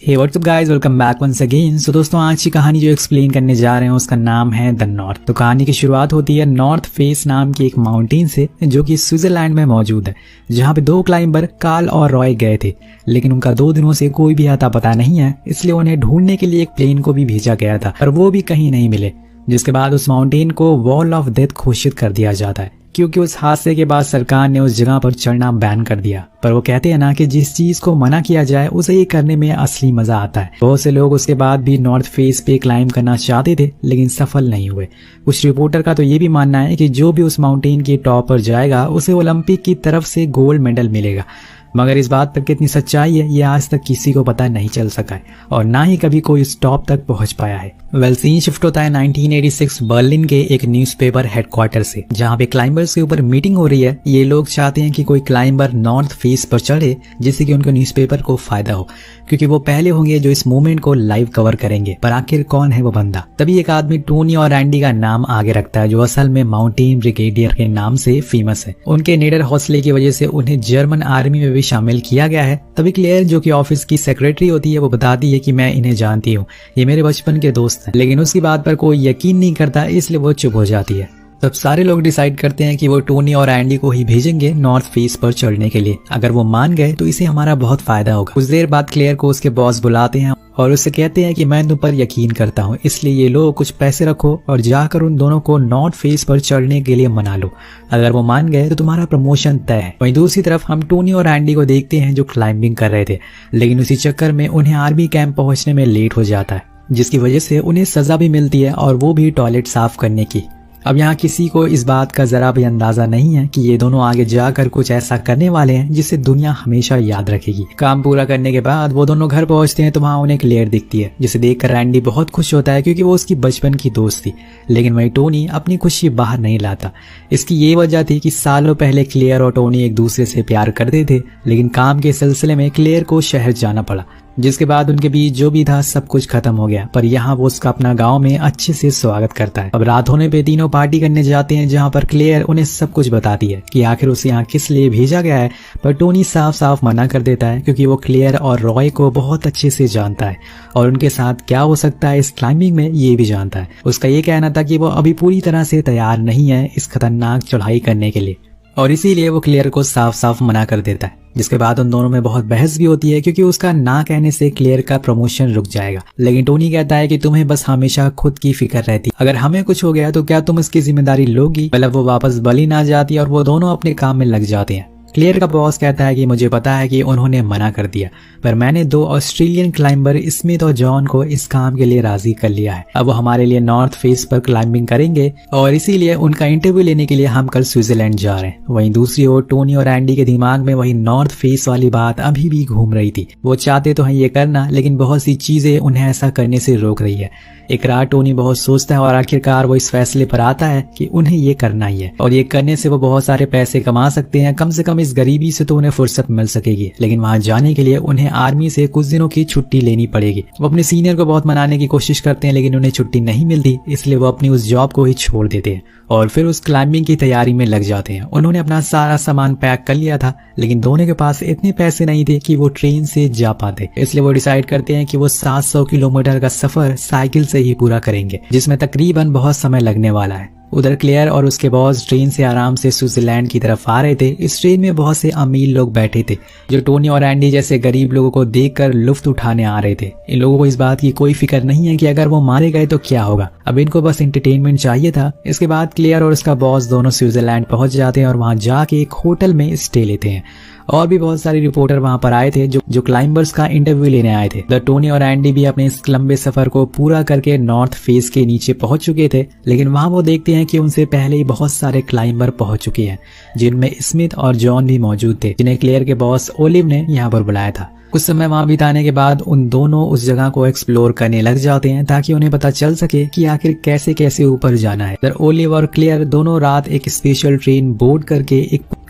हे what's up guys, welcome back once again. So दोस्तों, आज की कहानी जो एक्सप्लेन करने जा रहे हैं उसका नाम है द नॉर्थ। तो कहानी की शुरुआत होती है नॉर्थ फेस नाम की एक माउंटेन से जो कि स्विट्जरलैंड में मौजूद है, जहाँ पे दो क्लाइंबर कार्ल और रॉय गए थे, लेकिन उनका 2 दिनों से कोई भी आता पता नहीं है। इसलिए उन्हें ढूंढने के लिए एक प्लेन को भी भेजा गया था, पर वो भी कहीं नहीं मिले। जिसके बाद उस माउंटेन को वॉल ऑफ डेथ घोषित कर दिया जाता है, क्योंकि उस हादसे के बाद सरकार ने उस जगह पर चढ़ना बैन कर दिया। पर वो कहते हैं ना कि जिस चीज को मना किया जाए उसे ये करने में असली मजा आता है। बहुत से लोग उसके बाद भी नॉर्थ फेस पे क्लाइंब करना चाहते थे, लेकिन सफल नहीं हुए। कुछ रिपोर्टर का तो ये भी मानना है कि जो भी उस माउंटेन के टॉप पर जाएगा उसे ओलंपिक की तरफ से गोल्ड मेडल मिलेगा। मगर इस बात पर कितनी सच्चाई है ये आज तक किसी को पता नहीं चल सका है, और ना ही कभी कोई इस टॉप तक पहुंच पाया है। वेल, सीन शिफ्ट होता है 1986 बर्लिन के एक न्यूज़पेपर हेडक्वार्टर से, जहां पे क्लाइंबर्स के ऊपर मीटिंग हो रही है। ये लोग चाहते हैं कि कोई क्लाइंबर नॉर्थ फेस पर चढ़े, जिससे कि उनके न्यूज़पेपर को फायदा हो, क्योंकि वो पहले होंगे जो इस मूवमेंट को लाइव कवर करेंगे। पर आखिर कौन है वो बंदा? तभी एक आदमी टोनी और एंडी का नाम आगे रखता है, जो असल में माउंटेन ब्रिगेडियर के नाम से फेमस है। उनके निडर हौसले की वजह से उन्हें जर्मन आर्मी में भी शामिल किया गया है। तभी क्लेयर, जो कि ऑफिस की सेक्रेटरी होती है, वो बताती है कि मैं इन्हें जानती हूँ, ये मेरे बचपन के दोस्त हैं। लेकिन उसकी बात पर कोई यकीन नहीं करता, इसलिए वो चुप हो जाती है। तब सारे लोग डिसाइड करते हैं कि वो टोनी और एंडी को ही भेजेंगे नॉर्थ फेस पर चढ़ने के लिए। अगर वो मान गए तो इसे हमारा बहुत फायदा होगा। कुछ देर बाद क्लेयर को उसके बॉस बुलाते हैं और उससे कहते हैं कि मैं तुम पर यकीन करता हूँ, इसलिए ये लो कुछ पैसे रखो और जाकर उन दोनों को नॉर्थ फेस पर चढ़ने के लिए मना लो। अगर वो मान गए तो तुम्हारा प्रमोशन तय है। वहीं दूसरी तरफ हम टोनी और एंडी को देखते हैं जो क्लाइंबिंग कर रहे थे, लेकिन उसी चक्कर में उन्हें आर्मी कैंप पहुंचने में लेट हो जाता है, जिसकी वजह से उन्हें सजा भी मिलती है, और वो भी टॉयलेट साफ करने की। अब यहाँ किसी को इस बात का जरा भी अंदाजा नहीं है कि ये दोनों आगे जाकर कुछ ऐसा करने वाले हैं जिसे दुनिया हमेशा याद रखेगी। काम पूरा करने के बाद वो दोनों घर पहुंचते हैं तो वहाँ उन्हें क्लेयर दिखती है, जिसे देखकर रैंडी बहुत खुश होता है, क्योंकि वो उसकी बचपन की दोस्त थी। लेकिन वही टोनी अपनी खुशी बाहर नहीं लाता। इसकी ये वजह थी कि सालों पहले क्लेयर और टोनी एक दूसरे से प्यार करते थे, लेकिन काम के सिलसिले में क्लेयर को शहर जाना पड़ा, जिसके बाद उनके बीच जो भी था सब कुछ खत्म हो गया। पर यहाँ वो उसका अपना गांव में अच्छे से स्वागत करता है। अब रात होने पे तीनों पार्टी करने जाते हैं, जहाँ पर क्लेयर उन्हें सब कुछ बताती है कि आखिर उसे यहाँ किस लिए भेजा गया है। पर टोनी साफ साफ मना कर देता है, क्योंकि वो क्लेयर और रॉय को बहुत अच्छे से जानता है और उनके साथ क्या हो सकता है इस क्लाइंबिंग में ये भी जानता है। उसका ये कहना था कि वो अभी पूरी तरह से तैयार नहीं है इस खतरनाक चढ़ाई करने के लिए, और इसीलिए वो क्लेयर को साफ साफ मना कर देता है। जिसके बाद उन दोनों में बहुत बहस भी होती है, क्योंकि उसका ना कहने से क्लेयर का प्रमोशन रुक जाएगा। लेकिन टोनी कहता है कि तुम्हें बस हमेशा खुद की फिक्र रहती, अगर हमें कुछ हो गया तो क्या तुम इसकी जिम्मेदारी लोगी? मतलब वो वापस बर्लिन आ जाती है और वो दोनों अपने काम में लग जाते हैं। क्लेयर का बॉस कहता है कि मुझे पता है कि उन्होंने मना कर दिया, पर मैंने 2 ऑस्ट्रेलियन क्लाइंबर स्मिथ और जॉन को इस काम के लिए राजी कर लिया है। अब वो हमारे लिए नॉर्थ फेस पर क्लाइंबिंग करेंगे, और इसीलिए उनका इंटरव्यू लेने के लिए हम कल स्विट्जरलैंड जा रहे हैं। वहीं दूसरी ओर टोनी और एंडी के दिमाग में वही नॉर्थ फेस वाली बात अभी भी घूम रही थी। वो चाहते तो हैं ये करना, लेकिन बहुत सी चीजें उन्हें ऐसा करने से रोक रही है। एक रात टोनी बहुत सोचता है और आखिरकार वो इस फैसले पर आता है कि उन्हें ये करना ही है, और ये करने से वो बहुत सारे पैसे कमा सकते हैं। कम से कम इस गरीबी से तो उन्हें फुर्सत मिल सकेगी, लेकिन वहां जाने के लिए उन्हें आर्मी से कुछ दिनों की छुट्टी लेनी पड़ेगी। वो अपने सीनियर को बहुत मनाने की कोशिश करते हैं, लेकिन उन्हें छुट्टी नहीं मिलती, इसलिए वो अपनी उस जॉब को ही छोड़ देते हैं और फिर उस क्लाइंबिंग की तैयारी में लग जाते हैं। उन्होंने अपना सारा सामान पैक कर लिया था, लेकिन दोनों के पास इतने पैसे नहीं थे कि वो ट्रेन से जा पाते, इसलिए वो डिसाइड करते हैं कि वो 700 किलोमीटर का सफर साइकिल से ही पूरा करेंगे, जिसमें तकरीबन बहुत समय लगने वाला है। उधर क्लेयर और उसके बॉस ट्रेन से आराम से स्विट्जरलैंड की तरफ आ रहे थे। इस ट्रेन में बहुत से अमीर लोग बैठे थे, जो टोनी और एंडी जैसे गरीब लोगों को देखकर लुत्फ उठाने आ रहे थे। इन लोगों को इस बात की कोई फिक्र नहीं है कि अगर वो मारे गए तो क्या होगा, अब इनको बस एंटरटेनमेंट चाहिए था। इसके बाद क्लेयर और उसका बॉस दोनों स्विट्जरलैंड पहुंच जाते हैं और वहां जाके एक होटल में स्टे लेते हैं। और भी बहुत सारे रिपोर्टर वहां पर आए थे जो क्लाइंबर्स का इंटरव्यू लेने आए थे। टोनी और एंडी भी अपने इस लंबे सफर को पूरा करके नॉर्थ फेस के नीचे पहुंच चुके थे, लेकिन वहां वो देखते हैं कि उनसे पहले ही बहुत सारे क्लाइंबर पहुंच चुके हैं, जिनमें स्मिथ और जॉन भी मौजूद थे, जिन्हें क्लेयर के बॉस ओलिव ने यहाँ पर बुलाया था। कुछ समय वहां बिताने के बाद उन दोनों उस जगह को एक्सप्लोर करने लग जाते हैं, ताकि उन्हें पता चल सके कि आखिर कैसे कैसे ऊपर जाना है। ओलिव और क्लेयर दोनों रात एक स्पेशल ट्रेन बोर्ड करके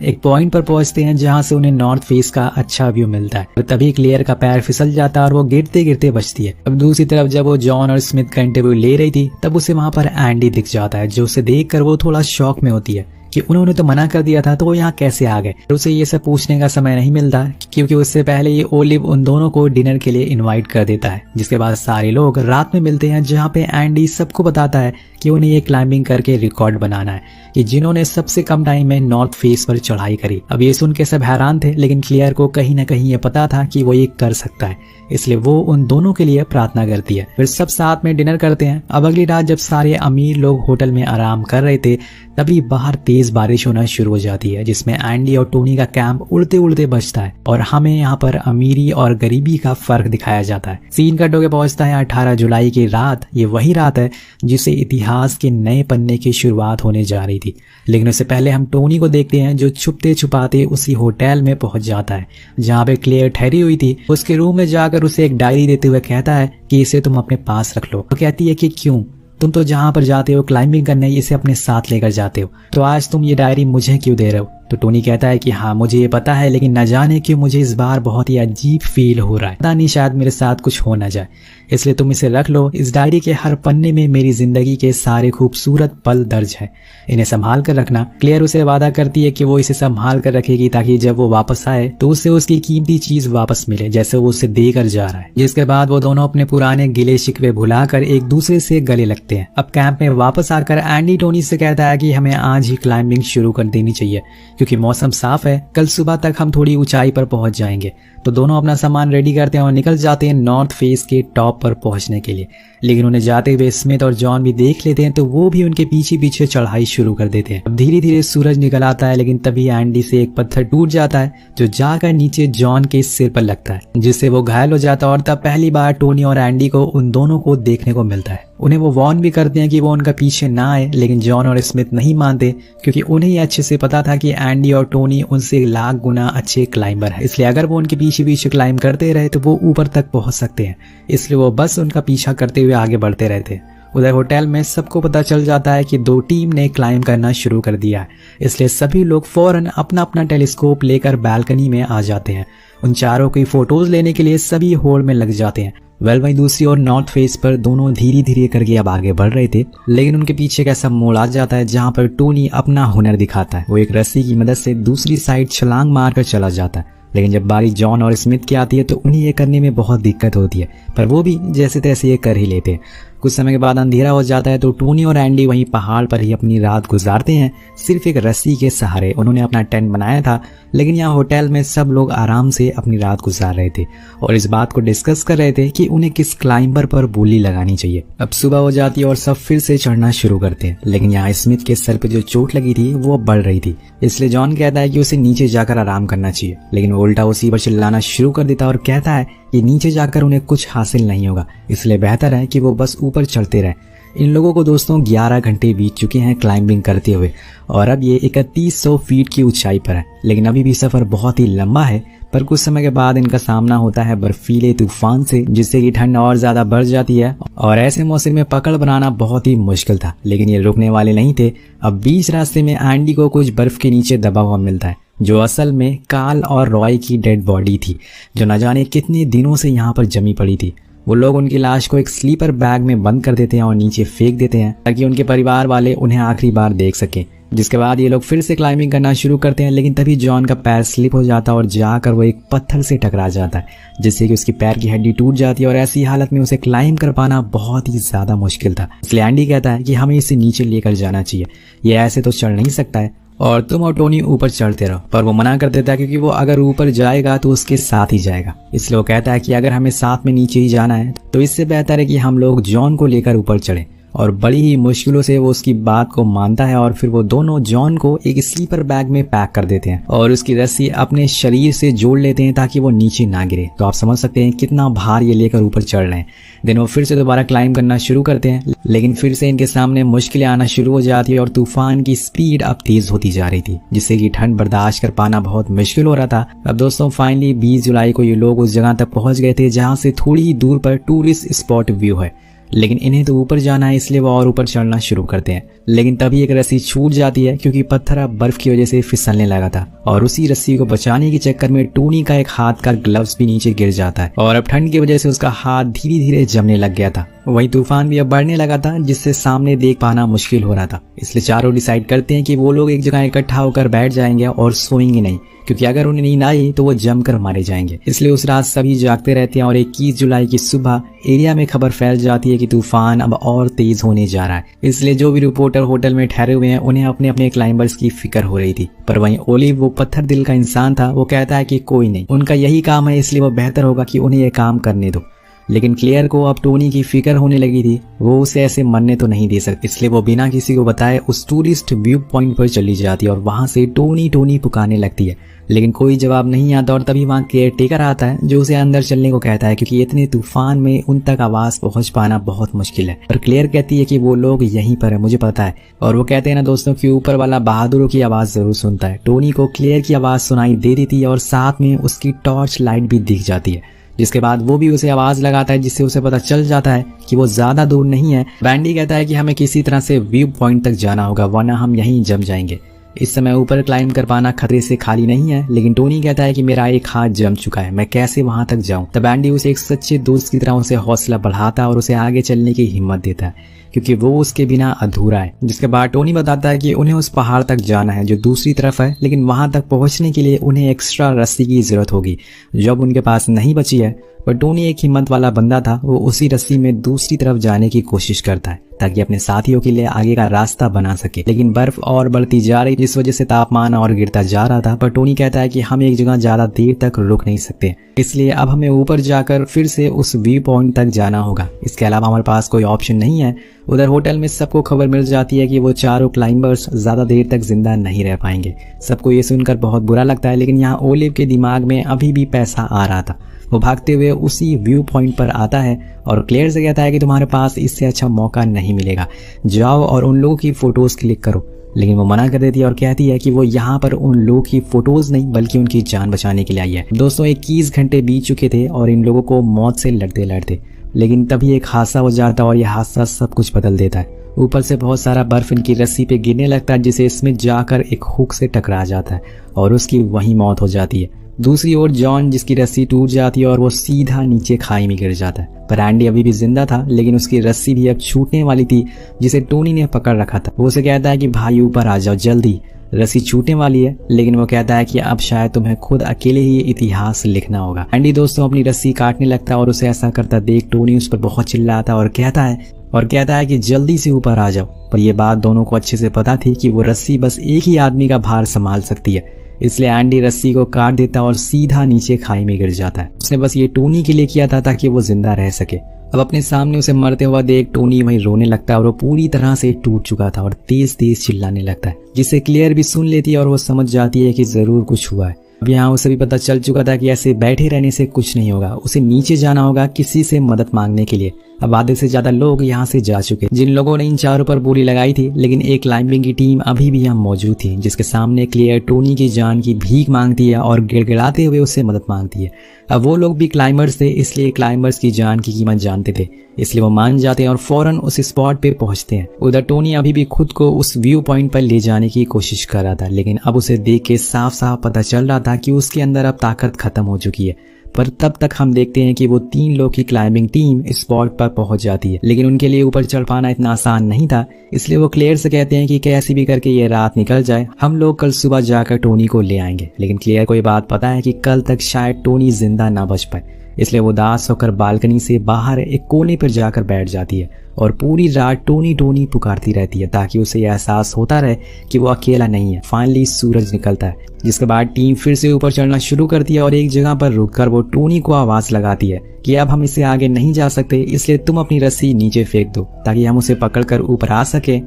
एक पॉइंट पर पहुंचते हैं, जहां से उन्हें नॉर्थ फेस का अच्छा व्यू मिलता है। और तभी क्लेयर का पैर फिसल जाता है और वो गिरते गिरते बचती है। अब दूसरी तरफ जब वो जॉन और स्मिथ का इंटरव्यू ले रही थी, तब उसे वहां पर एंडी दिख जाता है, जो उसे देखकर वो थोड़ा शॉक में होती है, कि उन्होंने तो मना कर दिया था तो वो यहाँ कैसे आ गए। उसे ये सब पूछने का समय नहीं मिलता क्योंकि उससे पहले ये ओलिव उन दोनों को डिनर के लिए इनवाइट कर देता है। जिसके बाद सारे लोग रात में मिलते हैं जहाँ पे एंडी सबको बताता है कि उन्हें ये क्लाइंबिंग करके रिकॉर्ड बनाना है कि जिन्होंने सबसे कम टाइम में नॉर्थ फेस पर चढ़ाई करी। अब ये सुन के सब हैरान थे, लेकिन क्लेयर को कहीं ना कहीं ये पता था कि वो ये कर सकता है, इसलिए वो उन दोनों के लिए प्रार्थना करती है। फिर सब साथ में डिनर करते हैं। अब अगली रात जब सारे अमीर लोग होटल में आराम कर रहे थे तभी बाहर तेज बारिश होना शुरू हो जाती है, जिसमें एंडी और टोनी का कैंप उड़ते उड़ते बचता है और हमें यहाँ पर अमीरी और गरीबी का फर्क दिखाया जाता है। सीन कट होके पहुंचता है 18 जुलाई की रात। ये वही रात है जिससे इतिहास के नए पन्ने की शुरुआत होने जा रही थी। लेकिन उससे पहले हम टोनी को देखते हैं जो छुपते छुपाते उसी होटल में पहुंच जाता है जहाँ पे क्लेयर ठहरी हुई थी। उसके रूम में जाकर उसे एक डायरी देते हुए कहता है कि इसे तुम अपने पास रख लो। तो कहती है कि क्यों, तुम तो जहां पर जाते हो क्लाइंबिंग करने इसे अपने साथ लेकर जाते हो, तो आज तुम ये डायरी मुझे क्यों दे रहे हो। तो टोनी कहता है कि हाँ मुझे ये पता है, लेकिन न जाने क्यों मुझे इस बार बहुत ही अजीब फील हो रहा है, पता नहीं शायद मेरे साथ कुछ हो ना जाए, इसलिए तुम इसे रख लो। इस डायरी के हर पन्ने में मेरी जिंदगी के सारे खूबसूरत पल दर्ज है, इन्हें संभाल कर रखना। क्लेयर उसे वादा करती है कि वो इसे संभाल कर रखेगी ताकि जब वो वापस आए तो उसे उसकी कीमती चीज वापस मिले जैसे वो उसे देकर जा रहा है। जिसके बाद वो दोनों अपने पुराने गिले शिकवे भुलाकर एक दूसरे से गले लगते हैं। अब कैंप में वापस आकर एंडी टोनी से कहता है कि हमें आज ही क्लाइंबिंग शुरू कर देनी चाहिए क्योंकि मौसम साफ है, कल सुबह तक हम थोड़ी ऊंचाई पर पहुंच जाएंगे। तो दोनों अपना सामान रेडी करते हैं और निकल जाते हैं नॉर्थ फेस के टॉप पर पहुंचने के लिए। लेकिन उन्हें जाते हुए स्मिथ और जॉन भी देख लेते हैं तो वो भी उनके पीछे पीछे चढ़ाई शुरू कर देते हैं। अब धीरे धीरे सूरज निकल आता है, लेकिन तभी एंडी से एक पत्थर टूट जाता है जो जाकर नीचे जॉन के सिर पर लगता है, जिससे वो घायल हो जाता है। और तब पहली बार टोनी और एंडी को उन दोनों को देखने को मिलता है। उन्हें वो वार्न भी करते हैं कि वो उनका पीछे ना आए, लेकिन जॉन और स्मिथ नहीं मानते क्योंकि उन्हें ये अच्छे से पता था कि एंडी और टोनी उनसे लाख गुना अच्छे क्लाइंबर है, इसलिए अगर वो उनके पीछे पीछे क्लाइंब करते रहे तो वो ऊपर तक पहुंच सकते हैं, इसलिए वो बस उनका पीछा करते हुए आगे बढ़ते रहते। उधर होटल में सबको पता चल जाता है कि दो टीम ने क्लाइंब करना शुरू कर दिया है, इसलिए सभी लोग फौरन अपना अपना टेलीस्कोप लेकर बालकनी में आ जाते हैं। उन चारों की फोटोज लेने के लिए सभी होड़ में लग जाते हैं। वहीं दूसरी ओर नॉर्थ फेस पर दोनों धीरे धीरे करके अब आगे बढ़ रहे थे, लेकिन उनके पीछे का सब मोड़ आ जाता है जहां पर टोनी अपना हुनर दिखाता है। वो एक रस्सी की मदद से दूसरी साइड छलांग मारकर चला जाता है, लेकिन जब बारी जॉन और स्मिथ की आती है तो उन्हें ये करने में बहुत दिक्कत होती है, पर वो भी जैसे तैसे ये कर ही लेते हैं। कुछ समय के बाद अंधेरा हो जाता है तो टोनी और एंडी वहीं पहाड़ पर ही अपनी रात गुजारते हैं, सिर्फ एक रस्सी के सहारे। उन्होंने अपना टेंट बनाया था, लेकिन यहाँ होटल में सब लोग आराम से अपनी रात गुजार रहे थे और इस बात को डिस्कस कर रहे थे कि उन्हें किस क्लाइंबर पर बोली लगानी चाहिए। अब सुबह हो जाती है और सब फिर से चढ़ना शुरू करते हैं, लेकिन यहाँ स्मिथ के सर पे जो चोट लगी थी वो बढ़ रही थी, इसलिए जॉन कहता है कि उसे नीचे जाकर आराम करना चाहिए, लेकिन वो उल्टा उसी पर चिल्लाना शुरू कर देता और कहता है कि नीचे जाकर उन्हें कुछ हासिल नहीं होगा, इसलिए बेहतर है कि वो बस ऊपर चढ़ते रहें। इन लोगों को दोस्तों 11 घंटे बीत चुके हैं क्लाइंबिंग करते हुए और अब ये 3100 फीट की ऊंचाई पर है, लेकिन अभी भी सफर बहुत ही लंबा है। पर कुछ समय के बाद इनका सामना होता है बर्फीले तूफान से, जिससे कि ठंड और ज्यादा बढ़ जाती है और ऐसे मौसम में पकड़ बनाना बहुत ही मुश्किल था। लेकिन ये रुकने वाले नहीं थे। अब बीच रास्ते में एंडी को कुछ बर्फ के नीचे दबा हुआ मिलता है, जो असल में कार्ल और रॉय की डेड बॉडी थी, जो न जाने कितने दिनों से यहाँ पर जमी पड़ी थी। वो लोग उनकी लाश को एक स्लीपर बैग में बंद कर देते हैं और नीचे फेंक देते हैं ताकि उनके परिवार वाले उन्हें आखिरी बार देख सकें। जिसके बाद ये लोग फिर से क्लाइंबिंग करना शुरू करते हैं, लेकिन तभी जॉन का पैर स्लिप हो जाता है और जाकर वो एक पत्थर से टकरा जाता है, जिससे कि उसकी पैर की हड्डी टूट जाती है और ऐसी हालत में उसे क्लाइंब कर पाना बहुत ही ज्यादा मुश्किल था। इसलिए एंडी कहता है कि हमें इसे नीचे लेकर जाना चाहिए, ये ऐसे तो चढ़ नहीं सकता है और तुम और टोनी ऊपर चढ़ते रहो। पर वो मना कर देता है क्योंकि वो अगर ऊपर जाएगा तो उसके साथ ही जाएगा, इसलिए वो कहता है कि अगर हमें साथ में नीचे ही जाना है तो इससे बेहतर है कि हम लोग जॉन को लेकर ऊपर चढ़ें। और बड़ी ही मुश्किलों से वो उसकी बात को मानता है और फिर वो दोनों जॉन को एक स्लीपर बैग में पैक कर देते हैं और उसकी रस्सी अपने शरीर से जोड़ लेते हैं ताकि वो नीचे ना गिरे। तो आप समझ सकते हैं कितना भार ये लेकर ऊपर चढ़ रहे हैं। देन वो फिर से दोबारा क्लाइंब करना शुरू करते हैं, लेकिन फिर से इनके सामने मुश्किलें आना शुरू हो जाती है और तूफान की स्पीड अब तेज होती जा रही थी, जिससे कि ठंड बर्दाश्त कर पाना बहुत मुश्किल हो रहा था। अब दोस्तों फाइनली 20 जुलाई को ये लोग उस जगह तक पहुंच गए थे जहां से थोड़ी ही दूर पर टूरिस्ट स्पॉट व्यू है, लेकिन इन्हें तो ऊपर जाना है, इसलिए वो और ऊपर चढ़ना शुरू करते हैं। लेकिन तभी एक रस्सी छूट जाती है क्योंकि पत्थर अब बर्फ की वजह से फिसलने लगा था और उसी रस्सी को बचाने के चक्कर में टोनी का एक हाथ का ग्लव्स भी नीचे गिर जाता है और अब ठंड की वजह से उसका हाथ धीरे धीरे जमने लग गया था। वहीं तूफान भी अब बढ़ने लगा था, जिससे सामने देख पाना मुश्किल हो रहा था। इसलिए चारों डिसाइड करते हैं कि वो लोग एक जगह इकट्ठा होकर बैठ जाएंगे और सोएंगे नहीं, क्योंकि अगर उन्हें नींद आई तो वो जमकर मारे जाएंगे। इसलिए उस रात सभी जागते रहते हैं और 21 जुलाई की सुबह एरिया में खबर फैल जाती है कि तूफान अब और तेज होने जा रहा है। इसलिए जो भी रिपोर्टर होटल में ठहरे हुए हैं उन्हें अपने अपने क्लाइंबर्स की फिक्र हो रही थी। पर वहीं ओलिव, वो पत्थर दिल का इंसान था, वो कहता है कि कोई नहीं, उनका यही काम है, इसलिए वो बेहतर होगा कि उन्हें यह काम करने दो। लेकिन क्लेयर को अब टोनी की फिक्र होने लगी थी, वो उसे ऐसे मरने तो नहीं दे सकती। इसलिए वो बिना किसी को बताए उस टूरिस्ट व्यू पॉइंट पर चली जाती है और वहां से टोनी टोनी पुकारने लगती है, लेकिन कोई जवाब नहीं आता। और तभी वहां केयर टेकर आता है जो उसे अंदर चलने को कहता है, क्योंकि इतने तूफान में उन तक आवाज पहुंच पाना बहुत मुश्किल है। पर क्लेयर कहती है कि वो लोग यहीं पर है, मुझे पता है। और वो कहते हैं ना दोस्तों कि ऊपर वाला बहादुरों की आवाज जरूर सुनता है। टोनी को क्लेयर की आवाज सुनाई दे देती है और साथ में उसकी टॉर्च लाइट भी दिख जाती है, जिसके बाद वो भी उसे आवाज लगाता है, जिससे उसे पता चल जाता है कि वो ज्यादा दूर नहीं है। बैंडी कहता है कि हमें किसी तरह से व्यू पॉइंट तक जाना होगा, वरना हम यहीं जम जाएंगे। इस समय ऊपर क्लाइंब कर पाना खतरे से खाली नहीं है, लेकिन टोनी कहता है कि मेरा एक हाथ जम चुका है, मैं कैसे वहां तक जाऊं। तब बैंडी उसे एक सच्चे दोस्त की तरह उसे हौसला बढ़ाता और उसे आगे चलने की हिम्मत देता है, क्योंकि वो उसके बिना अधूरा है। जिसके बाद टोनी बताता है कि उन्हें उस पहाड़ तक जाना है जो दूसरी तरफ है, लेकिन वहां तक पहुंचने के लिए उन्हें एक्स्ट्रा रस्सी की जरूरत होगी, जो अब उनके पास नहीं बची है। पर टोनी एक हिम्मत वाला बंदा था, वो उसी रस्सी में दूसरी तरफ जाने की कोशिश करता है ताकि अपने साथियों के लिए आगे का रास्ता बना सके। लेकिन बर्फ और बढ़ती जा रही, जिस वजह से तापमान और गिरता जा रहा था। पर टोनी कहता है कि हम एक जगह ज्यादा देर तक रुक नहीं सकते, इसलिए अब हमें ऊपर जाकर फिर से उस व्यू पॉइंट तक जाना होगा। इसके अलावा हमारे पास कोई ऑप्शन नहीं है। उधर होटल में सबको खबर मिल जाती है कि वो चारों क्लाइंबर्स ज्यादा देर तक जिंदा नहीं रह पाएंगे। सबको ये सुनकर बहुत बुरा लगता है, लेकिन यहाँ ओलिव के दिमाग में अभी भी पैसा आ रहा था। वो भागते हुए उसी व्यू पॉइंट पर आता है और क्लेयर से कहता है कि तुम्हारे पास इससे अच्छा मौका नहीं मिलेगा, जाओ और उन लोगों की फोटोज क्लिक करो। लेकिन वो मना कर देती है और कहती है कि वो यहाँ पर उन लोगों की फोटोज नहीं बल्कि उनकी जान बचाने के लिए आई है। दोस्तों 21 घंटे बीत चुके थे और इन लोगों को मौत से लड़ते लड़ते, लेकिन तभी एक हादसा हो जाता है और यह हादसा सब कुछ बदल देता है। ऊपर से बहुत सारा बर्फ इनकी रस्सी पे गिरने लगता है, जिसे इसमें जाकर एक हुक से टकरा जाता है और उसकी वहीं मौत हो जाती है। दूसरी ओर जॉन, जिसकी रस्सी टूट जाती है और वो सीधा नीचे खाई में गिर जाता है। पर एंडी अभी भी जिंदा था, लेकिन उसकी रस्सी भी अब छूटने वाली थी, जिसे टोनी ने पकड़ रखा था। वो उसे कहता है कि भाई ऊपर आ जाओ जल्दी, रस्सी छूटने वाली है। लेकिन वो कहता है कि अब शायद तुम्हें खुद अकेले ही इतिहास लिखना होगा। एंडी दोस्तों अपनी रस्सी काटने लगता है और उसे ऐसा करता देख टोनी उस पर बहुत चिल्लाता और कहता है कि जल्दी से ऊपर आ जाओ। पर यह बात दोनों को अच्छे से पता थी कि वो रस्सी बस एक ही आदमी का भार संभाल सकती है। इसलिए एंडी रस्सी को काट देता और सीधा नीचे खाई में गिर जाता है। उसने बस ये टोनी के लिए किया था ताकि वो जिंदा रह सके। अब अपने सामने उसे मरते हुआ देख टोनी वहीं रोने लगता है और वो पूरी तरह से टूट चुका था और तेज तेज चिल्लाने लगता है, जिसे क्लेयर भी सुन लेती है और वो समझ जाती है कि जरूर कुछ हुआ है। अब यहाँ उसे भी पता चल चुका था कि ऐसे बैठे रहने से कुछ नहीं होगा, उसे नीचे जाना होगा किसी से मदद मांगने के लिए। अब आधे से ज्यादा लोग यहाँ से जा चुके, जिन लोगों ने इन चारों पर बोली लगाई थी, लेकिन एक क्लाइंबिंग की टीम अभी भी यहाँ मौजूद थी, जिसके सामने क्लियर टोनी की जान की भीख मांगती है और गिड़गिड़ाते हुए उससे मदद मांगती है। अब वो लोग भी क्लाइंबर्स थे, इसलिए क्लाइंबर्स की जान की कीमत जानते थे, इसलिए वो मान जाते हैं और फौरन उस स्पॉट पे पहुंचते हैं। उधर टोनी अभी भी खुद को उस व्यू पॉइंट पर ले जाने की कोशिश कर रहा था, लेकिन अब उसे देख के साफ साफ पता चल रहा था कि उसके अंदर अब ताकत खत्म हो चुकी है। पर तब तक हम देखते हैं कि वो 3 लोग की क्लाइंबिंग टीम स्पॉट पर पहुंच जाती है, लेकिन उनके लिए ऊपर चढ़ पाना इतना आसान नहीं था। इसलिए वो क्लेयर से कहते हैं कि कैसे भी करके ये रात निकल जाए, हम लोग कल सुबह जाकर टोनी को ले आएंगे। लेकिन क्लेयर को ये बात पता है कि कल तक शायद टोनी जिंदा ना बच पाए, इसलिए वो उदास होकर बालकनी से बाहर एक कोने पर जाकर बैठ जाती है और पूरी रात टोनी टोनी पुकारती रहती है ताकि उसे यह एहसास होता रहे कि वो अकेला नहीं है। फाइनली सूरज निकलता है, जिसके बाद टीम फिर से ऊपर चढ़ना शुरू करती है और एक जगह पर रुककर वो टोनी को आवाज लगाती है कि अब हम इससे आगे नहीं जा सकते, इसलिए तुम अपनी रस्सी नीचे फेंक दो ताकि हम उसे पकड़कर ऊपर आ सके।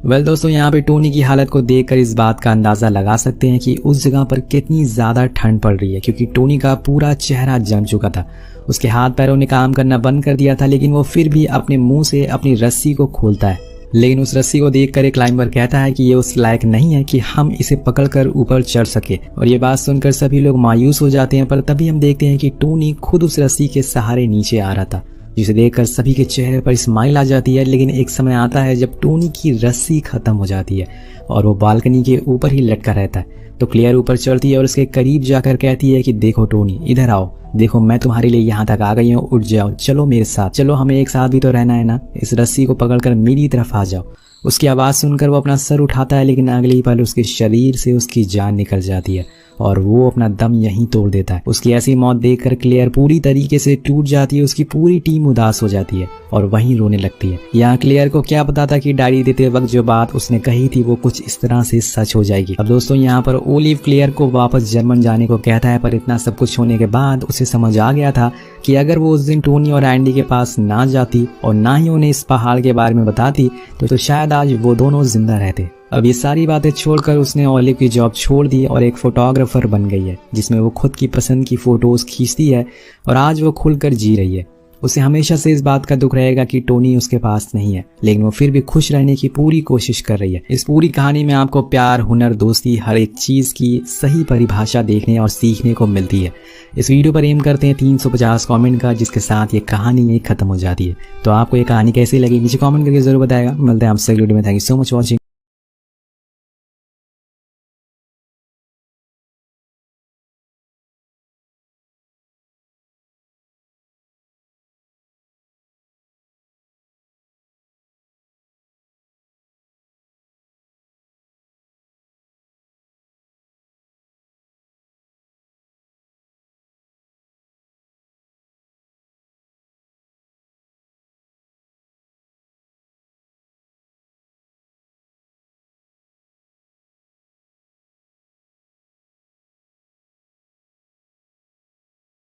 वेल दोस्तों, यहाँ पे टोनी की हालत को देखकर इस बात का अंदाजा लगा सकते हैं कि उस जगह पर कितनी ज्यादा ठंड पड़ रही है, क्योंकि टोनी का पूरा चेहरा जम चुका था। उसके हाथ पैरों ने काम करना बंद कर दिया था, लेकिन वो फिर भी अपने मुंह से अपनी रस्सी को खोलता है। लेकिन उस रस्सी को देखकर एक क्लाइंबर कहता है कि ये उस लायक नहीं है कि हम इसे पकड़कर ऊपर चढ़ सके, और ये बात सुनकर सभी लोग मायूस हो जाते हैं। पर तभी हम देखते हैं कि टोनी खुद उस रस्सी के सहारे नीचे आ रहा था। जिसे देखकर सभी के चेहरे पर स्माइल आ जाती है। लेकिन एक समय आता है जब टोनी की रस्सी खत्म हो जाती है और वो बालकनी के ऊपर ही लटका रहता है। तो क्लेयर ऊपर चढ़ती है और उसके करीब जाकर कहती है कि देखो टोनी, इधर आओ, देखो मैं तुम्हारे लिए यहाँ तक आ गई हूँ, उठ जाओ, चलो मेरे साथ, चलो हमें एक साथ भी तो रहना है ना, इस रस्सी को पकड़कर मेरी तरफ आ जाओ। उसकी आवाज़ सुनकर वो अपना सर उठाता है, लेकिन अगले ही पल उसके शरीर से उसकी जान निकल जाती है और वो अपना दम यहीं तोड़ देता है। उसकी ऐसी मौत देखकर क्लेयर पूरी तरीके से टूट जाती है। उसकी पूरी टीम उदास हो जाती है और वहीं रोने लगती है। यहाँ क्लेयर को क्या पता था कि डायरी देते वक्त जो बात उसने कही थी वो कुछ इस तरह से सच हो जाएगी। अब दोस्तों यहाँ पर ओलिव क्लेयर को वापस जर्मन जाने को कहता है, पर इतना सब कुछ होने के बाद उसे समझ आ गया था कि अगर वो उस दिन टोनी और एंडी के पास ना जाती और ना ही उन्हें इस पहाड़ के बारे में बताती तो शायद आज वो दोनों जिंदा रहते। अब ये सारी बातें छोड़कर उसने ओलिव की जॉब छोड़ दी और एक फोटोग्राफर बन गई है, जिसमें वो खुद की पसंद की फोटोज खींचती है और आज वो खुलकर जी रही है। उसे हमेशा से इस बात का दुख रहेगा कि टोनी उसके पास नहीं है, लेकिन वो फिर भी खुश रहने की पूरी कोशिश कर रही है। इस पूरी कहानी में आपको प्यार, हुनर, दोस्ती, हर एक चीज की सही परिभाषा देखने और सीखने को मिलती है। इस वीडियो पर एम करते हैं 350 कमेंट का, जिसके साथ ये कहानी खत्म हो जाती है। तो आपको ये कहानी कैसी लगी नीचे कमेंट करके जरूर बताएगा। मिलते हैं आपसे अगली वीडियो में। Thank you so much watching.